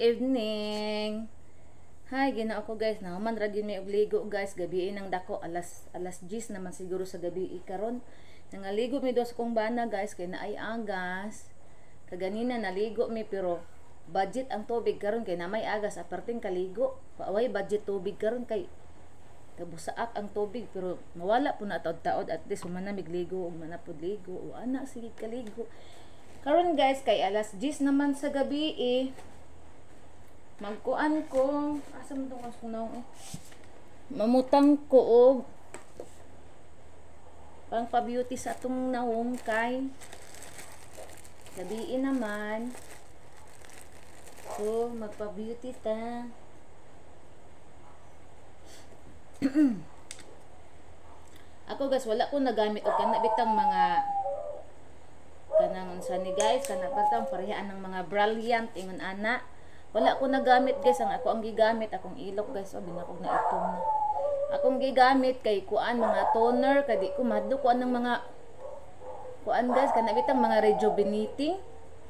evening. Hi, gina ako guys. Nahuman ra gyud may obligo guys. Gabi nang dako alas 10 naman siguro sa gabi karon. Nangaligo mi dos kong bana guys kay naay agas. Kaganina naligo mi pero budget ang tubig karon kay namay agas aperting kaligo. Paaway budget tubig karon kay kabusaak ang tubig pero mawala po na taod-taod at least humana migligo ug manapod ligo o ana sige kaligo. Karon guys kay alas 10 naman sa gabi magkuan ko asa mo tong sunaw mamutang ko og pang pa-beauty sa atong naong kay gabi naman so magpa-beauty ta. Ako guys wala ko nagamit og kana bitang mga kanang unsa ni guys kana batang parehaan ng mga brilliant ingon ana. Wala ko nagamit guys, ang ako ang gigamit akong ilok guys, binakog na itom na. Akong gigamit kay kuan mga toner, kadi ko madlo kuan ng mga kuan guys, kana bitang mga rejuvenating.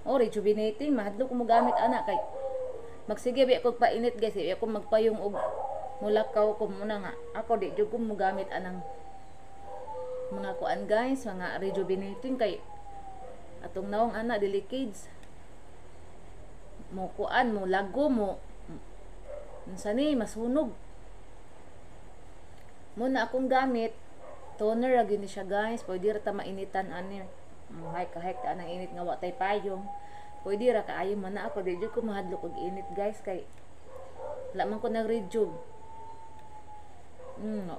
Oh, rejuvenating, madlo ko mo gamit ana kay magsige bi ako painit guys, bi ako magpayong og mulakaw ko muna nga. Ako di jud ko mo gamit anang mga kuan guys, mga rejuvenating kay atong naong ana delicades. Mo kuan mo lago mo unsa ni masunog muna akong gamit toner ra gyud siya guys pwede ra ta mainitan ani hike ta nang init nga wa tay payong pwede ra kaayo man na ako di jud ko mahadlok og init guys kay wala man ko nag-rejuve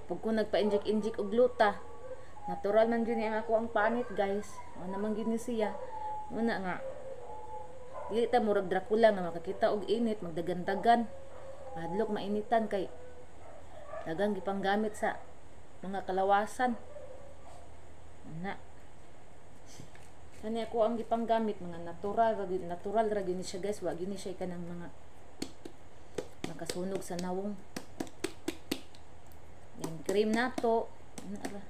pag ko nagpa-inject og gluta natural man gyud ni ako ang panit guys ano naman gyud ni siya muna nga dili ta murag Dracula nga makakita og init magdagan-dagan madlok mainitan kay dagang gipanggamit sa mga kalawasan ana kani ako ang gipanggamit mga natural ra gyud ni siya guys wa gyud ni siya kanang mga nakasunog sa nawong yan cream nato ana ra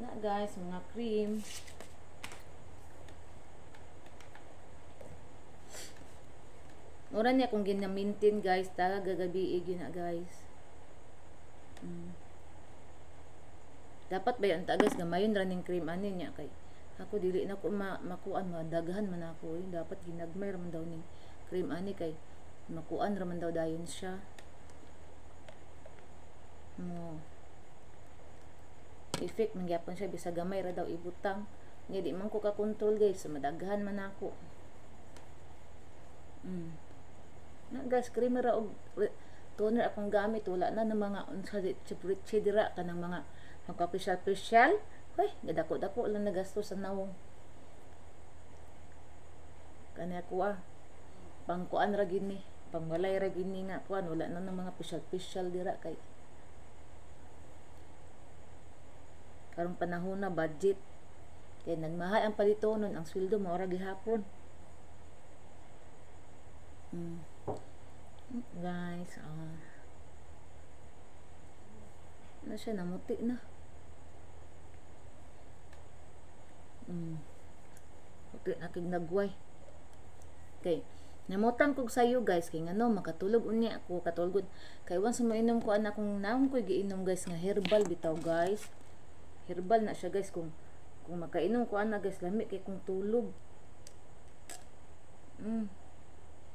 na guys mga cream ora niya kung gina-maintain guys talaga gabi gina guys dapat ba yan guys gamayon running cream ani niya kay ako dili na ko makuan madaghan man ako dapat ginagmay ra man daw ning cream ani kay makuan ra man daw dayon siya effect mangyapon siya bisa gamay ra daw ibutang nya di man ko ka control guys madaghan man ako na guys cream ra og toner akong gamit wala na ng mga unsa dira kanang mga pagka-special hoy gadako-dako lang nagasto sa nawong kani ako pangkuan ra gini pangwalay ra gini nga kuan wala na ng mga special dira kay karong panahon na budget kay nagmahal ang palitonon ang sweldo mo ora gihapon guys na siya namuti na okay nakig nagway kay namutan kog sayo guys kay ngano makatulog unya ako katulgod kay once mo inom ko anak kong naong ko giinom guys nga herbal bitaw guys herbal na siya guys kung makainom ko ana guys lami kay kung tulog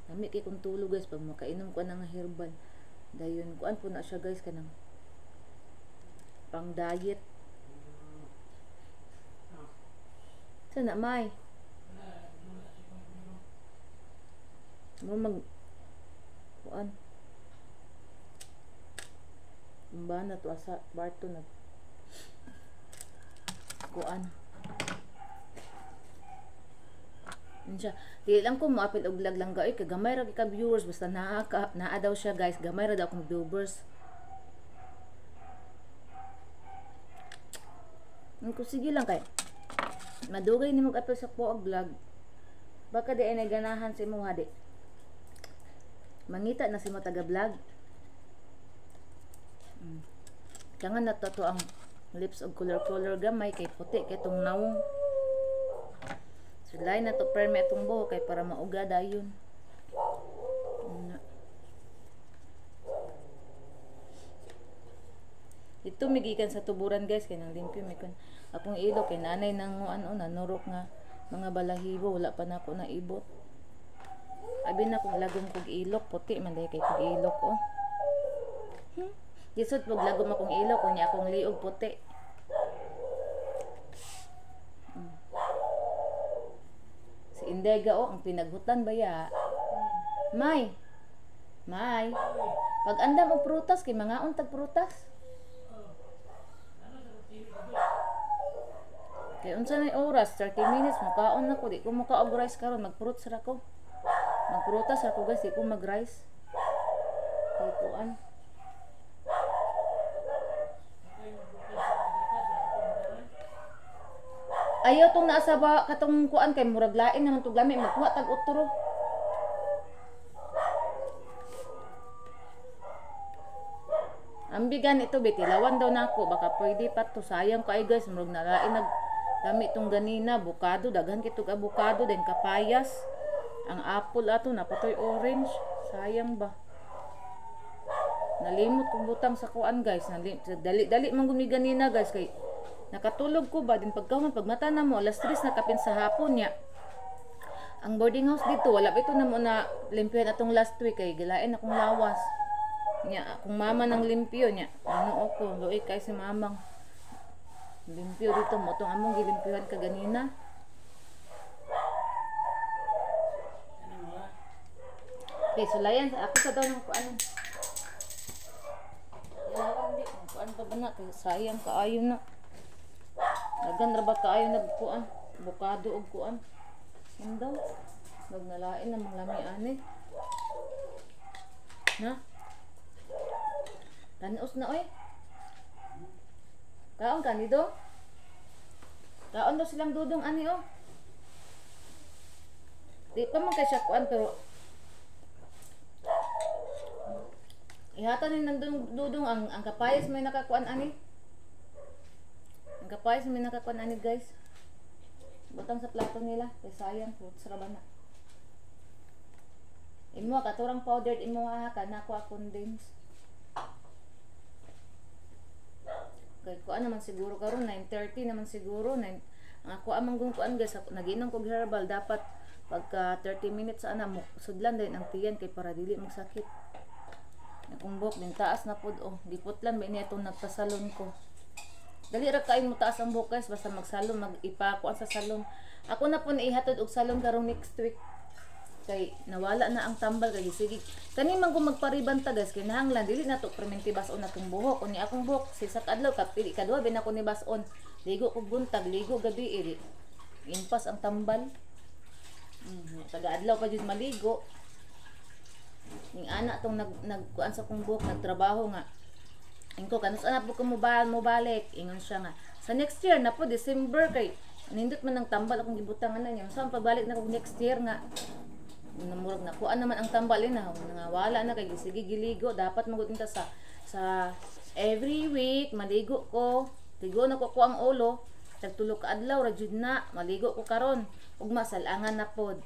lami kay kung tulog guys pag makainom ko ana nga herbal dayon kuan po na siya guys kanang pang diet sana may mo mag kuan ba na to asa barto na kuan insya di lang ko moapil og vlog lang gaoy kay gamay ra ka viewers basta naa daw siya guys gamay ra daw akong viewers ko sige lang kay madugay nimo apil sa ko og vlog baka di ay naganahan si mo hadi mangita na si mo taga vlog kangan na to ang lips og color gamay kay puti kay tong nawong Sulay na to perme atong buhok kay para mauga dayon. Ito migikan sa tuburan guys kay nang limpyo mi kun akong ilok kay nanay nang ano nanurok nga mga balahibo wala pa nako na ibot. Abi na kung lagom kog ilok puti man day kay kog ilok oh. Gisod pag lagom akong ilok kunya akong liog puti. Si Indega oh ang pinaghutan baya. May. Pag andam og prutas kay mangaon tag prutas. Kaya unsa may oras 30 minutes mukaon na ko di ko mukaog rice karon magprutas ra ko. Magprutas ra ko guys di ko mag-rice. Kay kuan. Ayaw tong naa sa ba katong kuan kay murag lain naman tug lami magkuha tag utro. Ambigan ito bitilawan daw nako baka pwede pa to sayang kay guys murag nalain nag dami tong ganina bukado daghan kitog avocado den kapayas ang apple ato napatoy orange sayang ba nalimot kong butang sa kuan guys dali man gumi ganina guys kay nakatulog ko ba din pagkahuman pagmata na mo alas 3 na kapin sa hapon niya ang boarding house dito wala pa ito na mo na limpyon atong last week kay gilain akong lawas nya akong mama nang limpyo nya ano ako luoy kay si mamang limpyo dito mo tong among gilimpyuhan ka ganina. Okay, sulayan ako sa daw ng kuan. Yawan di kung kuan pa ba na kay sayang kaayo na. Dagan ra ba kaayo na kuan, bukado og kuan. Indaw. Nagnalain namang lami ani. Na? Tanos na oy. Kaon ka ni do? Kaon daw silang dudong ani oh. Di pa man kay siya kuan pero ihatan ni nandun dudong ang kapayas may nakakuan ani. Ang kapayas may nakakuan ani guys. Butang sa plato nila kay sayang fruits ra ba na. Imo katurang powdered imo ha kanako condense. Kay kuan naman siguro karon 9:30 naman siguro ang ako amang kuan guys naginom kog herbal dapat pagka 30 minutes ana mo sudlan din ang tiyan kay para dili magsakit. Akong buhok din taas na pud oh giputlan ba ini itong nagpasalon ko. Dali ra kay mo taas ang buhok guys basta magsalon mag-ipa kuan sa salon. Ako na pud ihatod og salon karong next week. Kay nawala na ang tambal kay sige kani man ko magpariban ta guys kinahanglan dili na to permanente bason atong buhok kunya akong buhok sa adlaw kapili kadua bin ako ni bason ligo ko buntag ligo gabi iri impas ang tambal taga adlaw pa jud maligo ning ana tong nagkuan sa kong buhok nagtrabaho nga ingko kanus ana po ko mo balik ingon siya nga sa next year na po December kay nindot man ang tambal akong gibutangan na niya so ang pagbalik na ko next year nga namurag na kuan naman ang tambalin na wala na kay sige giligo dapat magutinta sa every week maligo ko ligo na ko ang ulo tagtulo ka adlaw ra jud na maligo ko karon ug masalangan na pod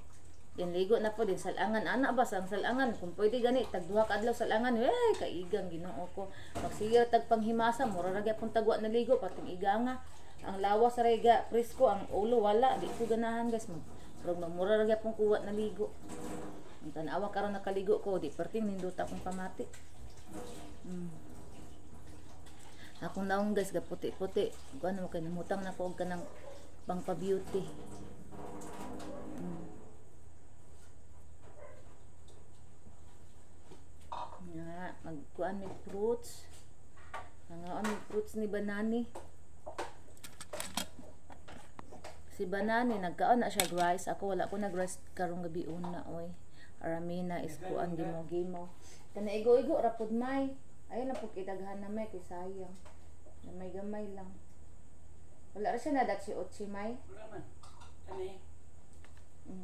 din ligo na pod din salangan ana ba sang salangan kung pwede gani tagduha ka adlaw salangan kaigang Ginoo ko magsiya tag panghimasa mura ra gyapon tagwa na ligo pating iganga ang lawas ra iga presko ang ulo wala di ko ganahan guys pero magmura ra gyapon kuwa na ligo. Ang tanawa karon nakaligo ko di perting nindot akong pamati. Akong naong guys ga puti-puti. Kuan mo kay namutang na ko og kanang pangpa-beauty. Nga magkuan mi fruits. Nangaon mi fruits ni banani. Si Banani nagkaon na siya rice ako wala ko nag-rice karong gabi una oy aramina is kuan gimo kana igo-igo ra pud may ayon na pud kitaghan na may kay sayang gamay lang wala ra siya nadat si otsi may wala man kani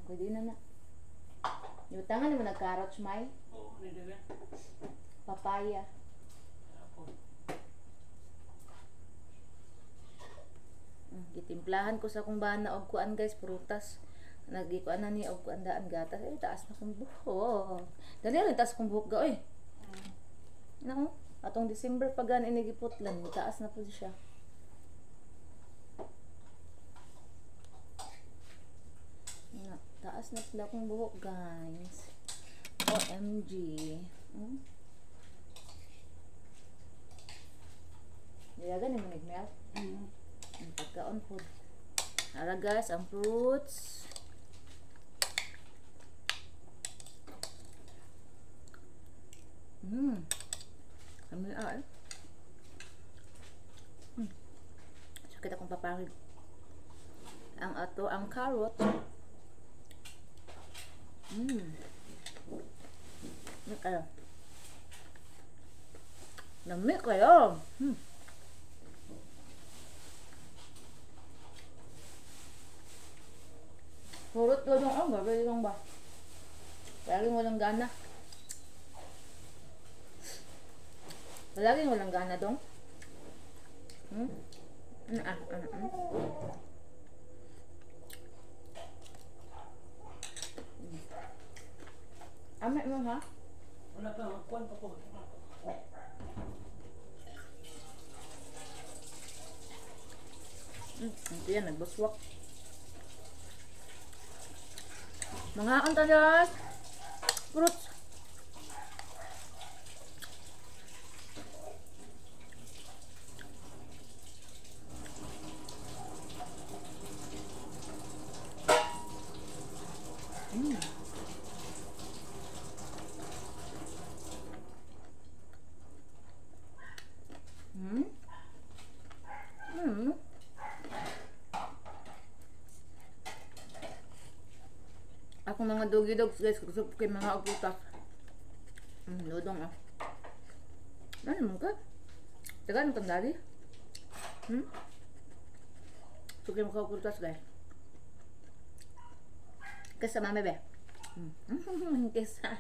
pwede na yung tangan mo nag-carrots may oo ni papaya gitimplahan ko sa kung bana og kuan guys prutas nagikuan na ni og kuandaan gatas ay taas na kong buhok. Dali rin taas kong buhok ga oy. Nako, atong December pa gan ini giputlan, taas na po siya. Na, taas na pala kong buhok, guys. OMG. Diyagan ni mo nagmelt. Ang pagkaon po. Ara guys, ang fruits. Kami ay. So kita kong paparig. Ang ato, ang carrot. Kayo. Nami kayo. Purot lang ang gagawin lang ba? Palaging walang gana. Palaging walang gana dong. Amay mo ha? Wala pa, magkuhan pa po. Ito yan, nagbuswak. Mga antalas! Fruits! Ako mga doggy dogs guys, gusto ko kayo mga agutas. Lodong ah. Ano mo ka? Tagaan kang dari? Gusto kayo mga agutas guys. Kesa mami be? Kesa.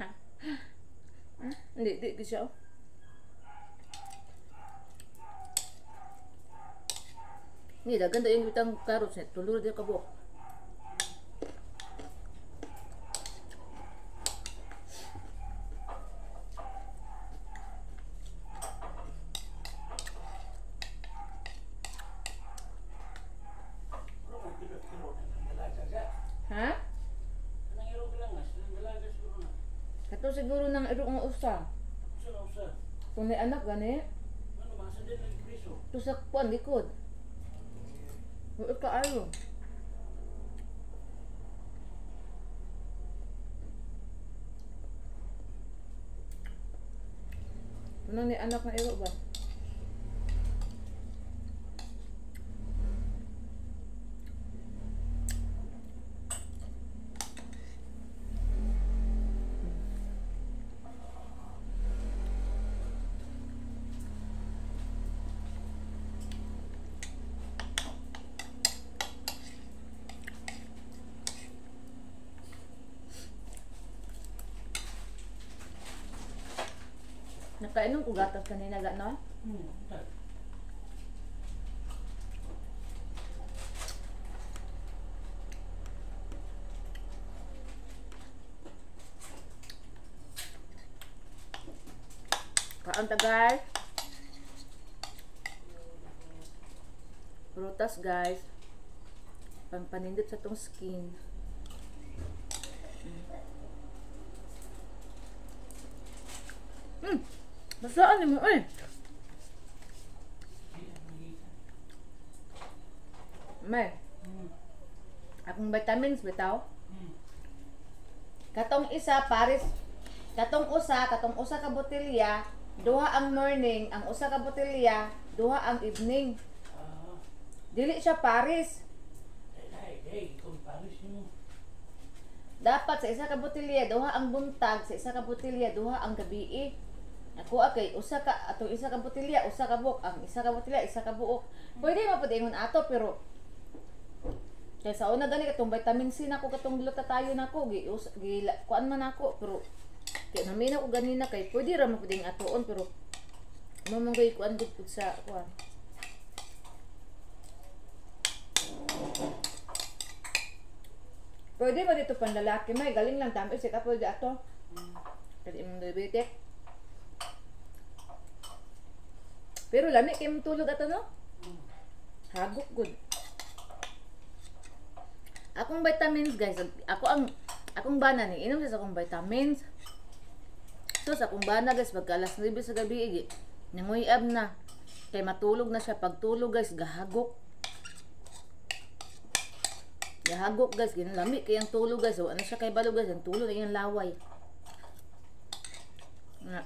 Hindi siya oh. Hindi, ganda yung bitang carrots eh. Tuluro din ka buhok. Ha? Anong iro ka lang nga? Silang dalaga siguro na. Kato siguro ng iro nga usa. Usa na usa. Kung may anak gani, Ano, masa din lagi preso. to sa kuan likod. Huwag ka ayo. Ano ni anak na iro ba? Nakainom ko gatas kanina gano'n? Tak. Kaon ta guys. Prutas guys. Pampanindot sa tong skin. Basaan mo eh. May. Akong vitamins bitaw. Katong isa pares. Katong usa ka botelya, duha ang morning, ang usa ka botelya, duha ang evening. Dili siya pares. Hey, kung paris mo. Dapat sa isa ka botelya duha ang buntag, sa isa ka botelya duha ang gabii. Ako kay usa ka atong isa ka botelya, usa ka buok, ang isa ka botelya, isa ka buok. Pwede mapadingon ato pero kay sa una gani katong vitamin C nako katong glutathione nako gi kuan man ako pero kay namin ako ganina kay pwede ra mapading atoon pero mamangay kuan gud pud sa kuan. Pwede ba dito pang lalaki may galing lang tamo isik apo di ato. Kasi imong diabetic. Pero lami kay imong tulog ato no? Hagok good. Akong vitamins guys, akong bana ni inom sa akong vitamins. So sa akong bana guys pagka alas 9 sa gabi igi, nanguyab na. Kay matulog na siya pagtulog guys gahagok. Gahagok guys, ginalami kay ang tulog guys. So ano siya kay balo guys, ang tulog ay ang laway. Na.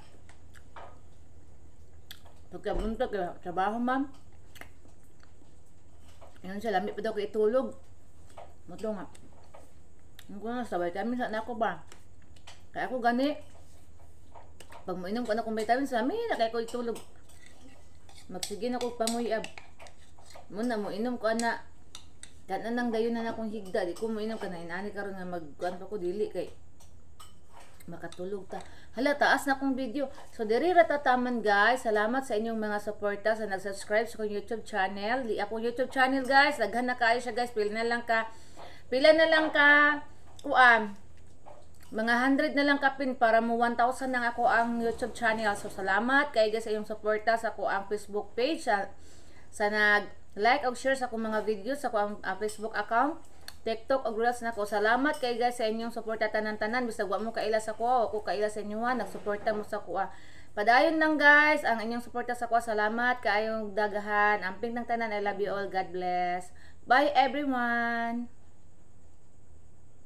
Pagkabuntag kay trabaho ma'am. Yan siya lami pa daw kay tulog. Mutlo nga. Ang ko na sa vitamins na ako ba? Kaya ako gani. Pag mainom ko na kong vitamins, lami na kaya ko itulog. Magsige na ko panguyab. Muna mo inom ko na. Kana nang dayon na akong higda. Di ko mo inom ka na. Inani karon nga magkuan pa ko dili kay makatulog ta. Hala, taas na akong video. So, diri ratataman guys. Salamat sa inyong mga suporta sa nag-subscribe sa akong YouTube channel. Di akong YouTube channel guys. Daghan na kayo siya guys. Pila na lang ka kuan. Mga 100 na lang kapin para mo 1,000 na ako ang YouTube channel. So, salamat kayo guys sa inyong suporta sa ako ang Facebook page. Sa nag-like o share sa akong mga videos sa akong Facebook account. TikTok og Reels na ko. Salamat kay guys sa inyong suporta tanan-tanan. Bisag wa mo kaila sa ko, ako kaila sa inyo nagsuporta mo sa ko. Padayon lang guys ang inyong suporta sa ko. Salamat kaayong dagahan. Amping ng tanan. I love you all. God bless. Bye everyone.